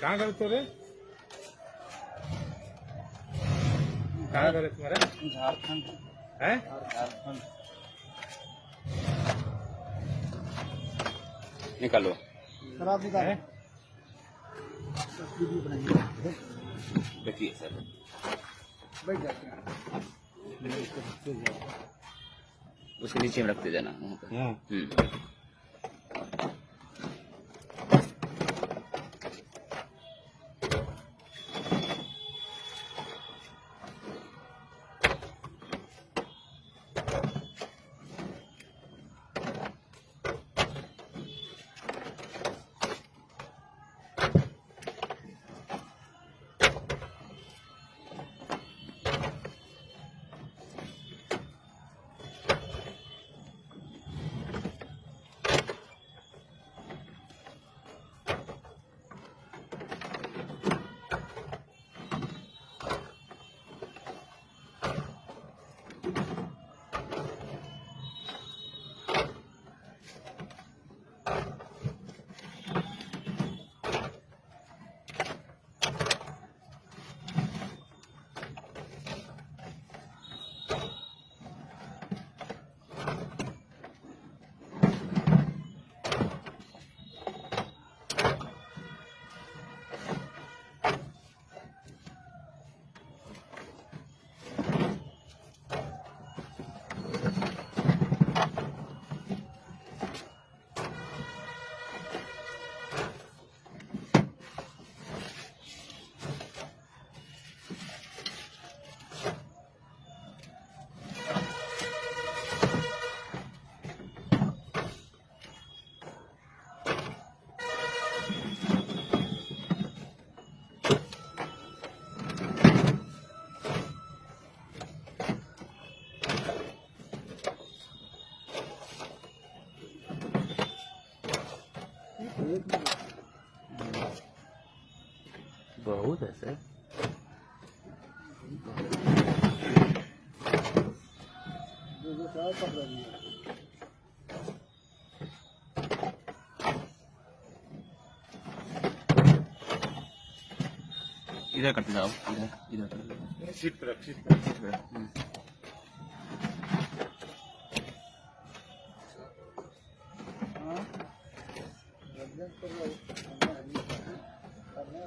कहाँ गए थे रे? कहाँ गए तुम्हारे? झारखंड है? झारखंड निकालो। खराब निकाल है? वीडियो बनाइए देखिए सर, बैठ जाते हैं उसके नीचे में रखते जाना वहाँ पे। बहुत है सर। इधर करते जाओ, इधर इधर कर लो। सीट पर रख, सीट पर।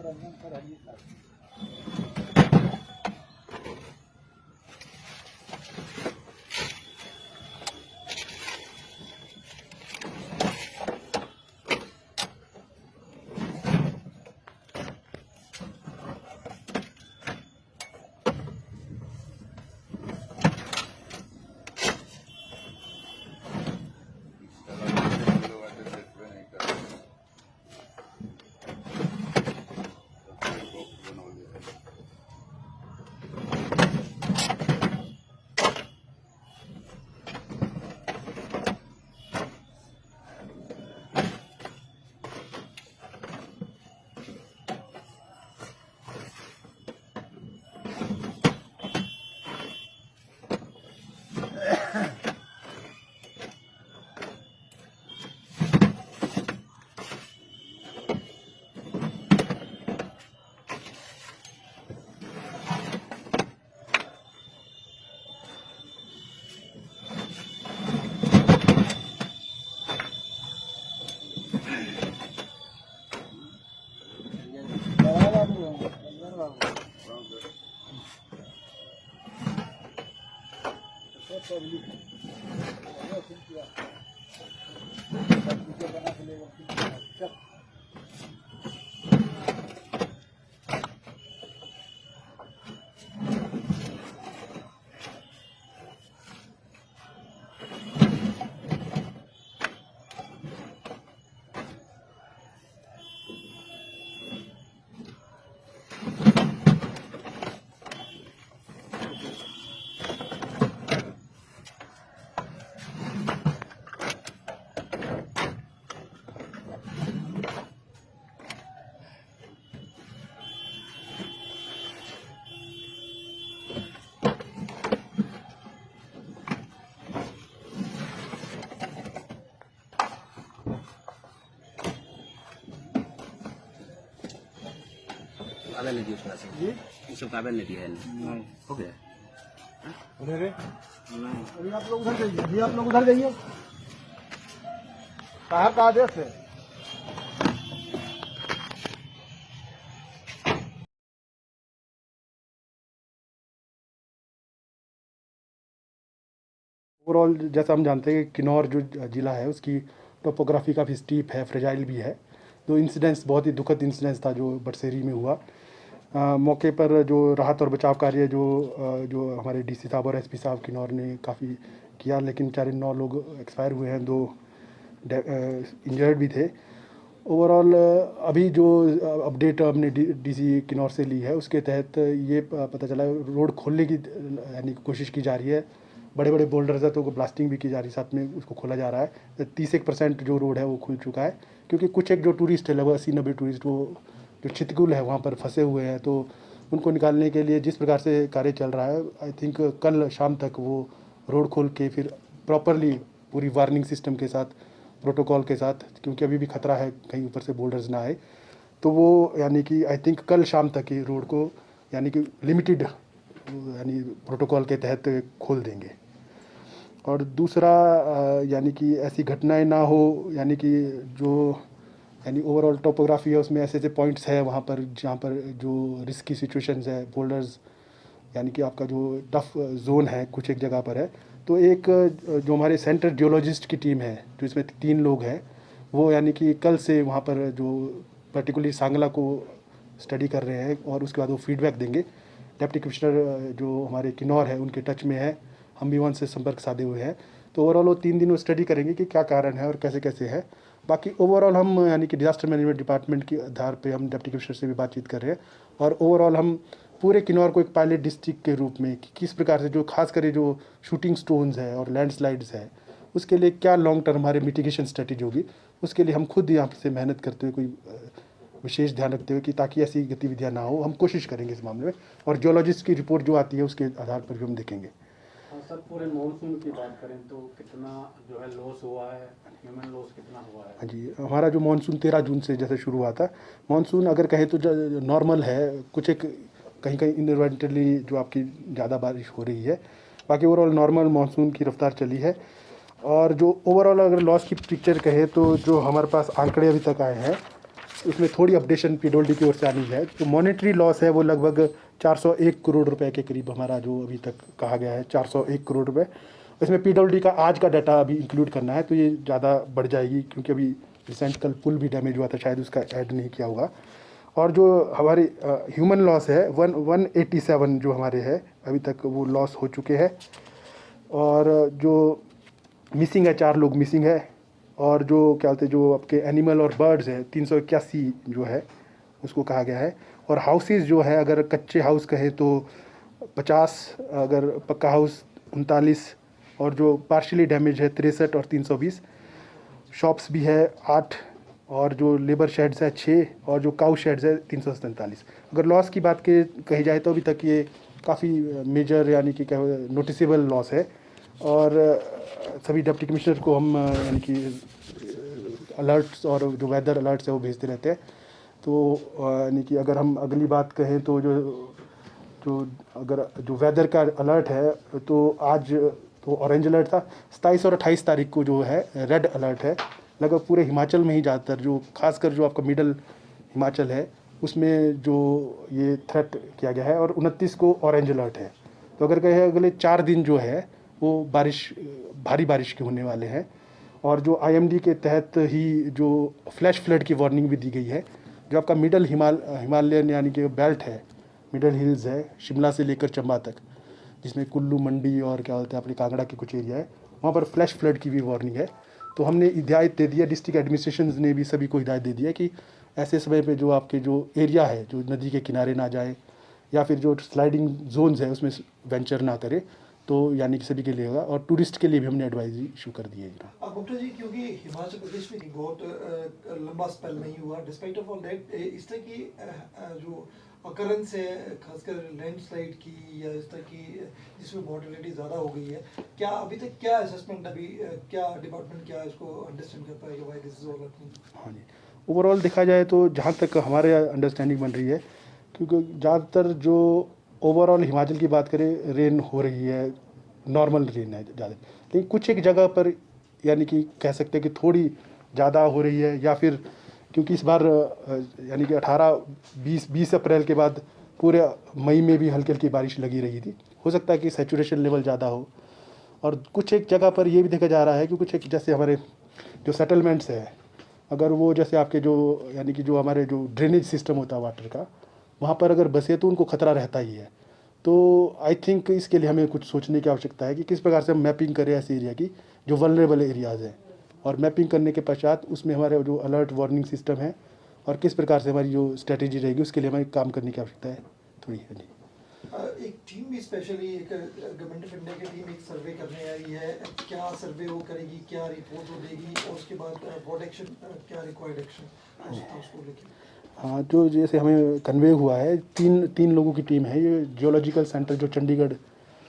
रंजन पर हरी काबिल नहीं दिया उसका से जी उसको काबिल नहीं दिया है नहीं हो गया उधर है नहीं अभी आप लोग उधर जाइए अभी आप लोग उधर जाइए साहब का आदेश है ओवरऑल जैसा हम जानते हैं कि किन्नौर जो ज़िला है उसकी टोपोग्राफी काफ़ी स्टीप है, फ्रेजाइल भी है। तो इंसिडेंट्स बहुत ही दुखद इंसिडेंट्स था जो बटसेरी में हुआ। मौके पर जो राहत और बचाव कार्य जो हमारे डीसी साहब और एसपी साहब किन्नौर ने काफ़ी किया, लेकिन 9 लोग एक्सपायर हुए हैं, 2 इंजर्ड भी थे। ओवरऑल अभी जो अपडेट हमने डीसी किन्नौर से ली है उसके तहत ये पता चला रोड खोलने की यानी कोशिश की जा रही है। बड़े बड़े बोल्डर्स है तो उनको ब्लास्टिंग भी की जा रही है, साथ में उसको खोला जा रहा है। 30% जो रोड है वो खुल चुका है, क्योंकि कुछ एक जो टूरिस्ट है लगभग 80-90 टूरिस्ट वो जो चितकुल है वहाँ पर फंसे हुए हैं, तो उनको निकालने के लिए जिस प्रकार से कार्य चल रहा है, आई थिंक कल शाम तक वो रोड खोल के फिर प्रॉपरली पूरी वार्निंग सिस्टम के साथ, प्रोटोकॉल के साथ, क्योंकि अभी भी खतरा है कहीं ऊपर से बोल्डर्स ना आए, तो वो यानी कि आई थिंक कल शाम तक ही रोड को यानी कि लिमिटेड यानी प्रोटोकॉल के तहत खोल देंगे। और दूसरा यानी कि ऐसी घटनाएं ना हो, यानी कि जो यानी ओवरऑल टोपोग्राफी है उसमें ऐसे ऐसे पॉइंट्स है वहाँ पर जहाँ पर जो रिस्की सिचुएशंस है, बोल्डर्स यानी कि आपका जो टफ जोन है कुछ एक जगह पर है, तो एक जो हमारे सेंट्रल जियोलॉजिस्ट की टीम है जो इसमें 3 लोग हैं, वो यानी कि कल से वहाँ पर जो पर्टिकुलरली सांगला को स्टडी कर रहे हैं और उसके बाद वो फीडबैक देंगे। डिप्टी कमिश्नर जो हमारे किन्नौर है उनके टच में है, हम भी उनसे संपर्क साधे हुए हैं, तो ओवरऑल वो 3 दिन वो स्टडी करेंगे कि क्या कारण है और कैसे कैसे है। बाकी ओवरऑल हम यानी कि डिजास्टर मैनेजमेंट डिपार्टमेंट के आधार पे हम डिप्टी कमिश्नर से भी बातचीत कर रहे हैं, और ओवरऑल हम पूरे किन्नौर को एक पायलट डिस्ट्रिक्ट के रूप में कि किस प्रकार से जो खास कर जो शूटिंग स्टोन्स है और लैंडस्लाइड्स है उसके लिए क्या लॉन्ग टर्म हमारे मिटिगेशन स्ट्रेटेजी होगी, उसके लिए हम खुद यहाँ से मेहनत करते हुए कोई विशेष ध्यान रखते हुए कि ताकि ऐसी गतिविधियाँ ना हो, हम कोशिश करेंगे इस मामले में। और जियोलॉजिस्ट की रिपोर्ट जो आती है उसके आधार पर भी हम देखेंगे। सर पूरे मानसून की बात करें तो कितना जो है लॉस हुआ है, ह्यूमन लॉस कितना हुआ है? हाँ जी, हमारा जो मानसून 13 जून से जैसे शुरू हुआ था, मानसून अगर कहें तो नॉर्मल है, कुछ एक कहीं कहीं इन्वेंटली जो आपकी ज़्यादा बारिश हो रही है, बाकी ओवरऑल नॉर्मल मानसून की रफ्तार चली है। और जो ओवरऑल अगर लॉस की पिक्चर कहें तो जो हमारे पास आंकड़े अभी तक आए हैं उसमें थोड़ी अपडेशन पीडब्ल्यूडी की ओर से आनी है। तो मॉनेटरी लॉस है वो लगभग 401 करोड़ रुपए के करीब हमारा जो अभी तक कहा गया है 401 करोड़ रुपए। इसमें पीडब्ल्यूडी का आज का डाटा अभी इंक्लूड करना है, तो ये ज़्यादा बढ़ जाएगी, क्योंकि अभी रिसेंट कल पुल भी डैमेज हुआ था, शायद उसका ऐड नहीं किया होगा। और जो हमारी ह्यूमन लॉस है 187 जो हमारे है अभी तक वो लॉस हो चुके हैं। और जो मिसिंग है 4 लोग मिसिंग है। और जो क्या बोलते हैं जो आपके एनिमल और बर्ड्स है 381 जो है उसको कहा गया है। और हाउसेस जो है अगर कच्चे हाउस कहें तो 50, अगर पक्का हाउस 39, और जो पार्शियली डैमेज है 63 और 320। शॉप्स भी है 8, और जो लेबर शेड्स है 6, और जो काउ शेड्स है 347। अगर लॉस की बात कही जाए तो अभी तक ये काफ़ी मेजर यानी कि क्या नोटिसेबल लॉस है। और सभी डिप्टी कमिश्नर को हम यानी कि अलर्ट्स और जो वेदर अलर्ट्स है वो भेजते रहते हैं। तो यानी कि अगर हम अगली बात कहें तो अगर जो वेदर का अलर्ट है तो आज तो ऑरेंज अलर्ट था, 27 और 28 तारीख को जो है रेड अलर्ट है। लगभग पूरे हिमाचल में ही ज़्यादातर जो खासकर जो आपका मिडल हिमाचल है उसमें जो ये थ्रेट किया गया है। और 29 को ऑरेंज अलर्ट है। तो अगर कहें अगले 4 दिन जो है वो भारी बारिश के होने वाले हैं। और जो आईएमडी के तहत ही जो फ्लैश फ्लड की वार्निंग भी दी गई है। जो आपका मिडल हिमालयन यानी कि बेल्ट है, मिडल हिल्स है शिमला से लेकर चंबा तक, जिसमें कुल्लू मंडी और क्या बोलते हैं अपने कांगड़ा के कुछ एरिया है, वहाँ पर फ्लैश फ्लड की भी वार्निंग है। तो हमने हिदायत दे दी है, डिस्ट्रिक्ट एडमिनिस्ट्रेशन ने भी सभी को हिदायत दे दी है कि ऐसे समय पे जो आपके जो एरिया है जो नदी के किनारे ना जाए, या फिर जो स्लाइडिंग जोन्स है उसमें वेंचर ना करे, तो यानी कि सभी के लिए होगा। और टूरिस्ट के लिए भी हमने एडवाइजरी इशू कर दी है। गुप्ता जी, क्योंकि हिमाचल प्रदेश में बहुत लंबा स्पेल नहीं हुआ, डिस्पाइट ऑफ ऑल दैट इस तरह की जो अकरेंस है खासकर लैंडस्लाइड की या इस तरह की जिसमें मॉर्टेलिटी ज़्यादा हो गई है, क्या अभी तक क्या असेसमेंट अभी क्या डिपार्टमेंट क्या इसको अंडरस्टैंड कर पाएगा why this is all happening? हाँ जी, ओवरऑल देखा जाए तो जहाँ तक हमारे अंडरस्टैंडिंग बन रही है क्योंकि ज़्यादातर जो ओवरऑल हिमाचल की बात करें, रेन हो रही है, नॉर्मल रेन है ज़्यादा, लेकिन कुछ एक जगह पर यानी कि कह सकते हैं कि थोड़ी ज़्यादा हो रही है, या फिर क्योंकि इस बार यानी कि 18-20 अप्रैल के बाद पूरे मई में भी हल्की हल्की बारिश लगी रही थी। हो सकता है कि सैचुरेशन लेवल ज़्यादा हो। और कुछ एक जगह पर ये भी देखा जा रहा है कि कुछ एक जैसे हमारे जो सेटलमेंट्स है, अगर वो जैसे आपके जो यानी कि जो हमारे जो ड्रेनेज सिस्टम होता है वाटर का, वहाँ पर अगर बसे तो उनको खतरा रहता ही है। तो आई थिंक इसके लिए हमें कुछ सोचने की आवश्यकता है कि किस प्रकार से हम मैपिंग करें ऐसे एरिया की जो वल्नरेबल एरियाज़ हैं, और मैपिंग करने के पश्चात उसमें हमारे जो अलर्ट वार्निंग सिस्टम है और किस प्रकार से हमारी जो स्ट्रेटेजी रहेगी उसके लिए हमें काम करने की आवश्यकता है थोड़ी है जी। एक टीम भी स्पेशली एक गवर्नमेंट ऑफ इंडिया की टीम एक सर्वे करने आई है, क्या सर्वे वो करेगी, क्या रिपोर्ट वो देगी, और उसके बाद व्हाट एक्शन, क्या रिक्वायर्ड एक्शन उसको लेके। हाँ, जो जैसे हमें कन्वे हुआ है, तीन लोगों की टीम है। ये जियोलॉजिकल सेंटर जो चंडीगढ़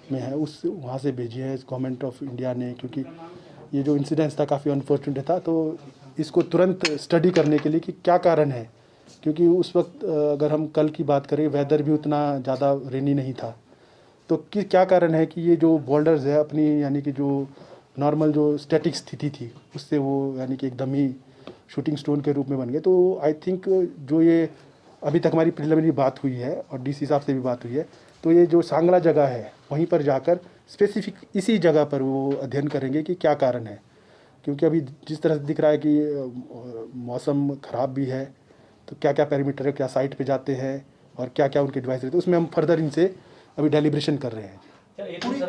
में है उस वहाँ से भेजी है गवर्नमेंट ऑफ इंडिया ने, क्योंकि ये जो इंसिडेंस था काफ़ी अनफॉर्चुनेट था, तो इसको तुरंत स्टडी करने के लिए कि क्या कारण है। क्योंकि उस वक्त अगर हम कल की बात करें, वेदर भी उतना ज़्यादा रेनी नहीं था, तो क्या कारण है कि ये जो बॉर्डर्स है अपनी यानी कि जो नॉर्मल जो स्टैटिक स्थिति थी उससे वो यानी कि एकदम ही शूटिंग स्टोन के रूप में बन गए। तो आई थिंक जो ये अभी तक हमारी प्रिलिमिनरी बात हुई है और डीसी साहब से भी बात हुई है, तो ये जो सांगला जगह है वहीं पर जाकर स्पेसिफिक इसी जगह पर वो अध्ययन करेंगे कि क्या कारण है। क्योंकि अभी जिस तरह से दिख रहा है कि मौसम ख़राब भी है, तो क्या क्या पैरामीटर है, क्या साइट पे जाते हैं और क्या क्या उनके डिवाइस रहते हैं, उसमें हम फर्दर इनसे अभी डेलिब्रेशन कर रहे हैं। पूरे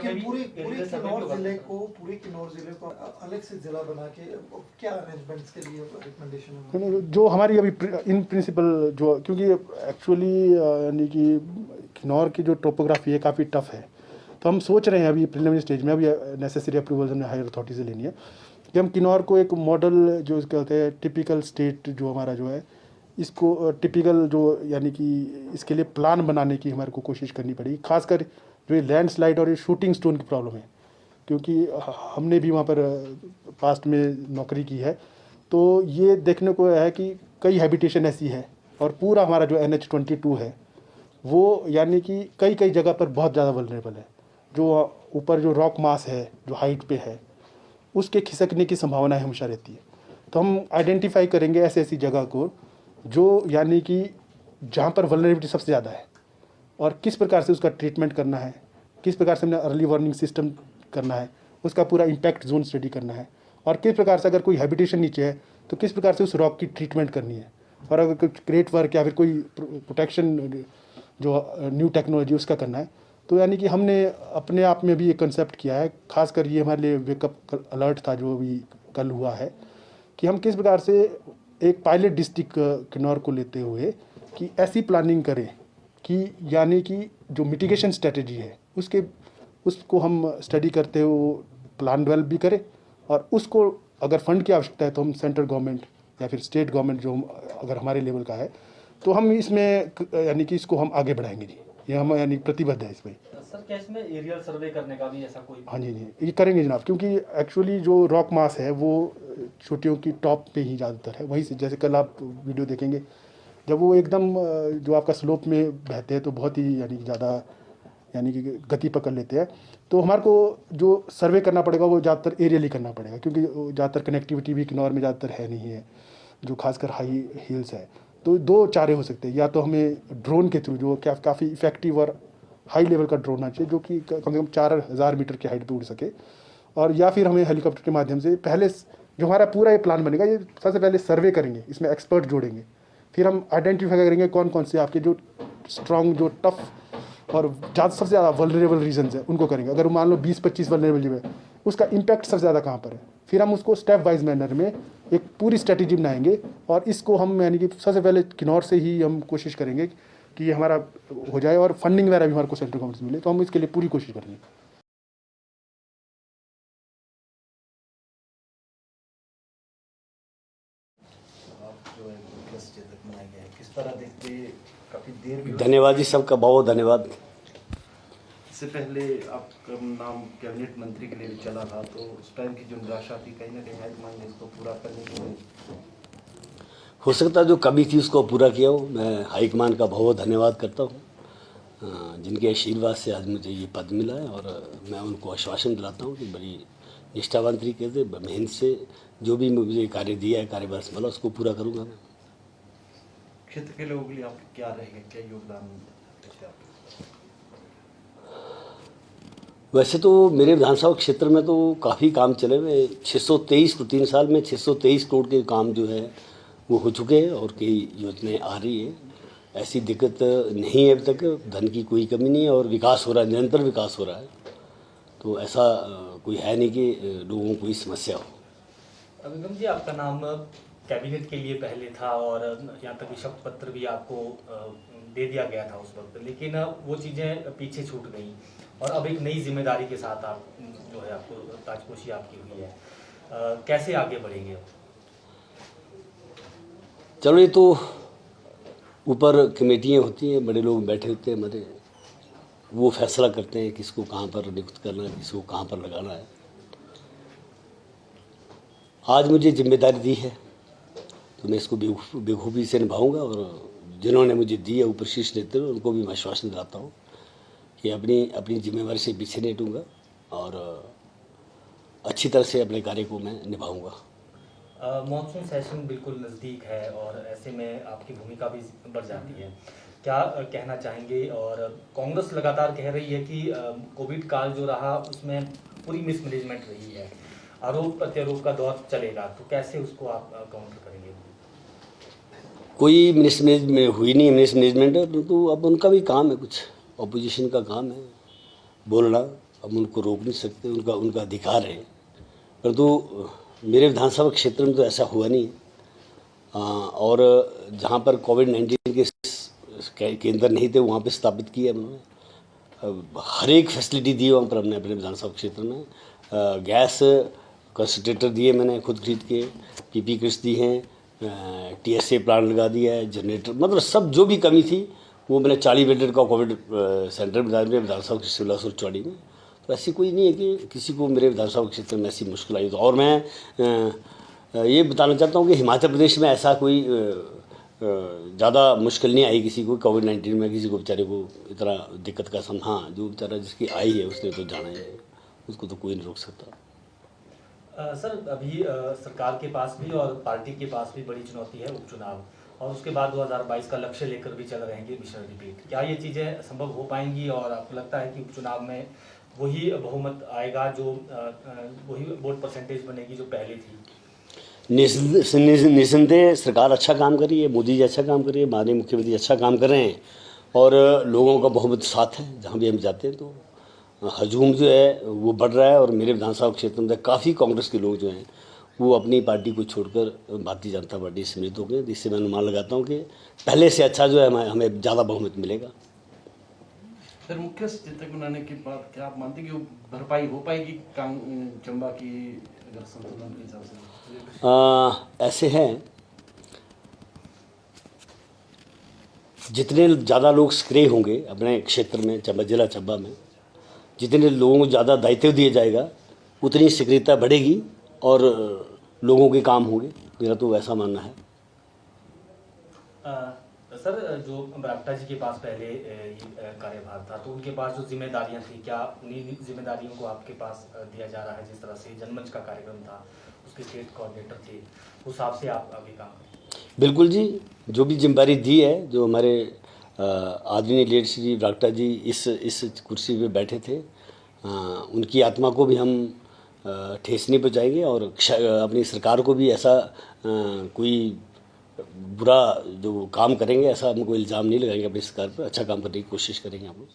किन्नौर जिले को अलग से जिला बना के क्या अरेंजमेंट्स के लिए रिकमेंडेशन है? जो हमारी अभी इन प्रिंसिपल जो, क्योंकि एक्चुअली यानी कि किन्नौर की जो टोपोग्राफी है काफ़ी टफ है, तो हम सोच रहे हैं अभी प्रिलिमिनरी स्टेज में, अभी नेसेसरी अप्रूवल हमने हायर अथॉरिटी से लेनी है कि हम किन्नौर को एक मॉडल जो इसके होते हैं टिपिकल स्टेट जो हमारा जो है, इसको टिपिकल जो यानी कि इसके लिए प्लान बनाने की हमारे को कोशिश करनी पड़ेगी। खासकर जो ये लैंडस्लाइड और ये शूटिंग स्टोन की प्रॉब्लम है, क्योंकि हमने भी वहाँ पर पास्ट में नौकरी की है, तो ये देखने को है कि कई हैबिटेशन ऐसी है, और पूरा हमारा जो NH-22 है वो यानी कि कई कई जगह पर बहुत ज़्यादा वल्नरेबल है। जो ऊपर जो रॉक मास है जो हाइट पे है उसके खिसकने की संभावना हमेशा रहती है। तो हम आइडेंटिफाई करेंगे ऐसी ऐसी जगह को जो यानी कि जहाँ पर वल्नरेबिलिटी सबसे ज़्यादा है, और किस प्रकार से उसका ट्रीटमेंट करना है, किस प्रकार से हमने अर्ली वार्निंग सिस्टम करना है, उसका पूरा इम्पैक्ट जोन स्टडी करना है, और किस प्रकार से अगर कोई हैबिटेशन नीचे है तो किस प्रकार से उस रॉक की ट्रीटमेंट करनी है, और अगर कोई क्रेट वर्क या फिर कोई प्रोटेक्शन जो न्यू टेक्नोलॉजी उसका करना है। तो यानी कि हमने अपने आप में भी एक कंसेप्ट किया है, खासकर ये हमारे लिए वेकअप अलर्ट था जो अभी कल हुआ है, कि हम किस प्रकार से एक पायलट डिस्ट्रिक्ट किन्नौर को लेते हुए कि ऐसी प्लानिंग करें कि यानी कि जो मिटिगेशन स्ट्रेटजी है उसको हम स्टडी करते हुए प्लान डेवलप भी करें, और उसको अगर फंड की आवश्यकता है तो हम सेंट्रल गवर्नमेंट या फिर स्टेट गवर्नमेंट जो अगर हमारे लेवल का है तो हम इसमें यानी कि इसको हम आगे बढ़ाएंगे जी। ये हम यानी प्रतिबद्ध है इसमें। सर क्या इसमें एरियल सर्वे करने का भी ऐसा कोई? हाँ जी ये करेंगे जनाब, क्योंकि एक्चुअली जो रॉक मास है वो चोटियों की टॉप पे ही ज़्यादातर है। वहीं से जैसे कल आप वीडियो देखेंगे, जब वो एकदम जो आपका स्लोप में बहते हैं तो बहुत ही यानी ज़्यादा यानी कि गति पकड़ लेते हैं। तो हमारे को जो सर्वे करना पड़ेगा वो ज़्यादातर एरियली करना पड़ेगा, क्योंकि ज़्यादातर कनेक्टिविटी भी किन्नौर में ज़्यादातर है नहीं है, जो खासकर हाई हिल्स है। तो दो चारे हो सकते हैं, या तो हमें ड्रोन के थ्रू जो काफ़ी इफेक्टिव और हाई लेवल का ड्रोन आना चाहिए जो कि कम से कम 4000 मीटर की हाइट पे उड़ सके, और या फिर हमें हेलीकॉप्टर के माध्यम से पहले जो हमारा पूरा ये प्लान बनेगा, ये सबसे पहले सर्वे करेंगे, इसमें एक्सपर्ट जोड़ेंगे, फिर हम आइडेंटिफाई करेंगे कौन कौन से आपके जो स्ट्रॉन्ग जो टफ और सबसे ज़्यादा वल्नरेबल रीजन्स है उनको करेंगे। अगर मान लो 20-25 वल्नरेबल जो है उसका इम्पैक्ट सबसे ज़्यादा कहाँ पर है, फिर हम उसको स्टेप वाइज मैनर में एक पूरी स्ट्रेटेजी बनाएंगे, और इसको हम यानी कि सबसे पहले किन्नौर से ही हम कोशिश करेंगे कि ये हमारा हो जाए, और फंडिंग वगैरह भी हमारे को सेंट्रल गवर्नमेंट से मिले, तो हम इसके लिए पूरी कोशिश करेंगे। धन्यवाद जी, सबका बहुत धन्यवाद। इससे पहले आपका नाम कैबिनेट मंत्री के लिए भी चला था, तो उस टाइम की जो निराशा थी कहीं ना कहीं हाईकमान ने इसको पूरा करने के लिए हो सकता है जो कमी थी उसको पूरा किया हो। मैं हाईकमान का बहुत धन्यवाद करता हूँ, जिनके आशीर्वाद से आज मुझे ये पद मिला है। और मैं उनको आश्वासन दिलाता हूँ कि बड़ी निष्ठावान तरीके से, मेहनत से जो भी मुझे कार्य दिया है, कार्यभार संभाला, उसको पूरा करूँगा मैं। क्षेत्र के लोगों के लिए आप क्या रहेगा, क्या योगदान देते आप? वैसे तो मेरे विधानसभा क्षेत्र में तो काफ़ी काम चले हुए, 623 को 3 साल में 623 करोड़ के काम जो है वो हो चुके हैं और कई योजनाएं आ रही है। ऐसी दिक्कत नहीं है, अभी तक धन की कोई कमी नहीं है और विकास हो रहा है, निरंतर विकास हो रहा है। तो ऐसा कोई है नहीं कि लोगों को कोई समस्या हो। अभिगम जी, आपका नाम कैबिनेट के लिए पहले था और यहाँ तक कि शपथ पत्र भी आपको दे दिया गया था उस वक्त, लेकिन वो चीज़ें पीछे छूट गई और अब एक नई जिम्मेदारी के साथ आप जो है आपको ताजपोशी आपकी हुई है, कैसे आगे बढ़ेंगे? चलो, ये तो ऊपर कमेटियाँ होती हैं, बड़े लोग बैठे होते हैं हमारे, वो फैसला करते हैं किसको कहाँ पर नियुक्त करना है, किसको कहाँ पर लगाना है। आज मुझे जिम्मेदारी दी है तो मैं इसको बेखूबी से निभाऊंगा और जिन्होंने मुझे दी है ऊपर शीश देते हुए उनको भी मैं आश्वासन दिलाता हूँ कि अपनी जिम्मेवारी से पीछे नहीं हटूँगा और अच्छी तरह से अपने कार्य को मैं निभाऊंगा। मॉनसून सेशन बिल्कुल नज़दीक है और ऐसे में आपकी भूमिका भी बढ़ जाती है, क्या कहना चाहेंगे? और कांग्रेस लगातार कह रही है कि कोविड काल जो रहा उसमें पूरी मिसमैनेजमेंट रही है, आरोप प्रत्यारोप का दौर चलेगा, तो कैसे उसको आप काउंटर करेंगे? कोई मिसमैनेजमेंट हुई नहीं, मिसमैनेजमेंट है, परंतु अब उनका भी काम है, कुछ ऑपोजिशन का काम है बोलना, अब उनको रोक नहीं सकते, उनका अधिकार है। परंतु मेरे विधानसभा क्षेत्र में तो ऐसा हुआ नहीं है और जहाँ पर कोविड-19 के केंद्र नहीं थे वहाँ पे स्थापित किया उन्होंने, हर एक फैसिलिटी दी वहाँ पर हमने अपने विधानसभा क्षेत्र में। गैस कंसंट्रेटर दिए मैंने खुद खरीद के, पीपी किट्स दी हैं, टीएसए प्लांट लगा दिया है, जनरेटर, मतलब सब जो भी कमी थी वो मैंने 40 बेडेड का कोविड सेंटर बना दिया विधानसभा क्षेत्र चौड़ी में। तो ऐसी कोई नहीं है कि किसी को मेरे विधानसभा क्षेत्र में ऐसी मुश्किल आई। तो और मैं ये बताना चाहता हूँ कि हिमाचल प्रदेश में ऐसा कोई ज़्यादा मुश्किल नहीं आई किसी को कोविड-19 में, किसी को बेचारे को इतना दिक्कत का सामना। हाँ, जो बेचारा जिसकी आई है उसने तो जाना है, उसको तो कोई नहीं रोक सकता। सर, अभी सरकार के पास भी और पार्टी के पास भी बड़ी चुनौती है उपचुनाव, और उसके बाद 2022 का लक्ष्य लेकर भी चल रहेंगे मिशन रिपीट। क्या ये चीज़ें संभव हो पाएंगी और आपको लगता है कि उपचुनाव में वही बहुमत आएगा, जो वही वोट परसेंटेज बनेगी जो पहले थी? निसंदेह सरकार अच्छा काम कर रही है, मोदी जी अच्छा काम कर रही है, माननीय मुख्यमंत्री अच्छा काम कर रहे हैं और लोगों का बहुमत साथ है। जहाँ भी हम जाते हैं तो हजूम जो है वो बढ़ रहा है और मेरे विधानसभा क्षेत्र में काफ़ी कांग्रेस के लोग जो हैं वो अपनी पार्टी को छोड़कर भारतीय जनता पार्टी से सम्मिलित हो गए, जिससे मैं अनुमान लगाता हूँ कि पहले से अच्छा जो है हमें ज़्यादा बहुमत मिलेगा। सर, मुख्य सचेतक बनाने के बाद क्या आप मानते हैं कि वो भरपाई हो पाएगी चंबा की अगर संतुलन के हिसाब से? ऐसे हैं, जितने ज़्यादा लोग सक्रिय होंगे अपने क्षेत्र में, चंबा जिला चंबा में, जितने लोगों को ज़्यादा दायित्व दिया जाएगा उतनी सक्रियता बढ़ेगी और लोगों के काम होंगे। मेरा तो ऐसा मानना है। सर, जो बरागटा जी के पास पहले कार्यभार था तो उनके पास जो जिम्मेदारियां थी, क्या उन्हीं जिम्मेदारियों को आपके पास दिया जा रहा है? जिस तरह से जनमंच का कार्यक्रम था, उसके स्टेट कोऑर्डिनेटर थे, उस हिसाब से आप आगे काम करें? बिल्कुल जी, जो भी जिम्मेदारी दी है, जो हमारे आदरणीय लीडर श्री बरागटा जी इस कुर्सी पे बैठे थे, उनकी आत्मा को भी हम ठेस नहीं पहुँचाएंगे और अपनी सरकार को भी ऐसा कोई बुरा जो काम करेंगे ऐसा हम कोई इल्ज़ाम नहीं लगाएंगे। अपनी सरकार पर अच्छा काम करने की कोशिश करेंगे हम लोग।